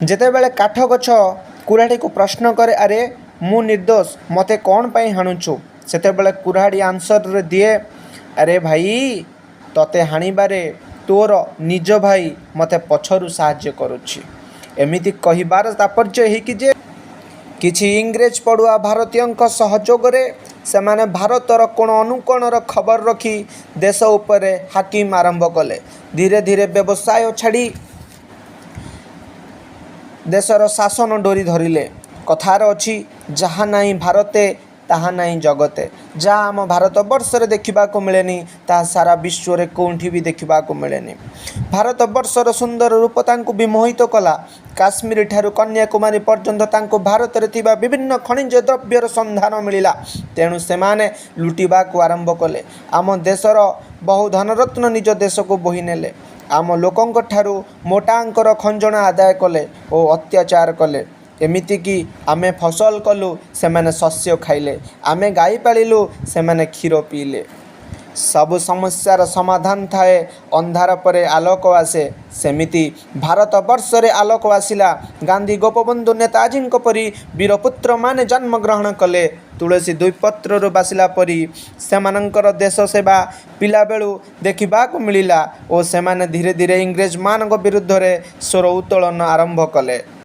ଯେତେବେଳେ କାଠ ଗଛ କୁରାଢ଼ୀକୁ ପ୍ରଶ୍ନ କରେ, ଆରେ ମୁଁ ନିର୍ଦ୍ଦୋଷ, ମୋତେ କ'ଣ ପାଇଁ ହାଣୁଛୁ? ସେତେବେଳେ କୁରାଢ଼ୀ ଆନ୍ସରରେ ଦିଏ, ଆରେ ଭାଇ, ତୋତେ ହାଣିବାରେ ତୋର ନିଜ ଭାଇ ମୋତେ ପଛରୁ ସାହାଯ୍ୟ କରୁଛି। ଏମିତି କହିବାର ତାତ୍ପର୍ଯ୍ୟ ଏହିକି ଯେ କିଛି ଇଂରେଜ ପଢ଼ୁଆ ଭାରତୀୟଙ୍କ ସହଯୋଗରେ ସେମାନେ ଭାରତର କୋଣ ଅନୁକୋଣର ଖବର ରଖି ଦେଶ ଉପରେ ହାକିମ ଆରମ୍ଭ କଲେ। ଧୀରେ ଧୀରେ ବ୍ୟବସାୟ ଛାଡ଼ି ଦେଶର ଶାସନ ଡୋରି ଧରିଲେ। କଥାରେ ଅଛି, ଯାହା ନାହିଁ ଭାରତେ ତାହା ନାହିଁ ଜଗତେ। ଯାହା ଆମ ଭାରତବର୍ଷରେ ଦେଖିବାକୁ ମିଳେନି, ତାହା ସାରା ବିଶ୍ୱରେ କେଉଁଠି ବି ଦେଖିବାକୁ ମିଳେନି। ଭାରତବର୍ଷର ସୁନ୍ଦର ରୂପ ତାଙ୍କୁ ବିମୋହିତ କଲା। କାଶ୍ମୀର ଠାରୁ କନ୍ୟାକୁମାରୀ ପର୍ଯ୍ୟନ୍ତ ତାଙ୍କୁ ଭାରତରେ ଥିବା ବିଭିନ୍ନ ଖଣିଜ ଦ୍ରବ୍ୟର ସନ୍ଧାନ ମିଳିଲା। ତେଣୁ ସେମାନେ ଲୁଟିବାକୁ ଆରମ୍ଭ କଲେ। ଆମ ଦେଶର ବହୁ ଧନରତ୍ନ ନିଜ ଦେଶକୁ ବୋହି ନେଲେ। ଆମ ଲୋକଙ୍କଠାରୁ ମୋଟା ଅଙ୍କର ଖଞ୍ଜଣା ଆଦାୟ କଲେ ଓ ଅତ୍ୟାଚାର କଲେ। ଏମିତିକି ଆମେ ଫସଲ କଲୁ, ସେମାନେ ଶସ୍ୟ ଖାଇଲେ। ଆମେ ଗାଈ ପାଳିଲୁ, ସେମାନେ କ୍ଷୀର ପିଇଲେ। ସବୁ ସମସ୍ୟାର ସମାଧାନ ଥାଏ, ଅନ୍ଧାର ପରେ ଆଲୋକ ଆସେ। ସେମିତି ଭାରତବର୍ଷରେ ଆଲୋକ ଆସିଲା। ଗାନ୍ଧୀ, ଗୋପବନ୍ଧୁ, ନେତାଜୀଙ୍କ ପରି ବୀରପୁତ୍ରମାନେ ଜନ୍ମଗ୍ରହଣ କଲେ। ତୁଳସୀ ଦୁଇପତ୍ରରୁ ବାସିଲା ପରି ସେମାନଙ୍କର ଦେଶ ସେବା ପିଲାବେଳୁ ଦେଖିବାକୁ ମିଳିଲା ଓ ସେମାନେ ଧୀରେ ଧୀରେ ଇଂରେଜମାନଙ୍କ ବିରୁଦ୍ଧରେ ସ୍ୱର ଉତ୍ତୋଳନ ଆରମ୍ଭ କଲେ।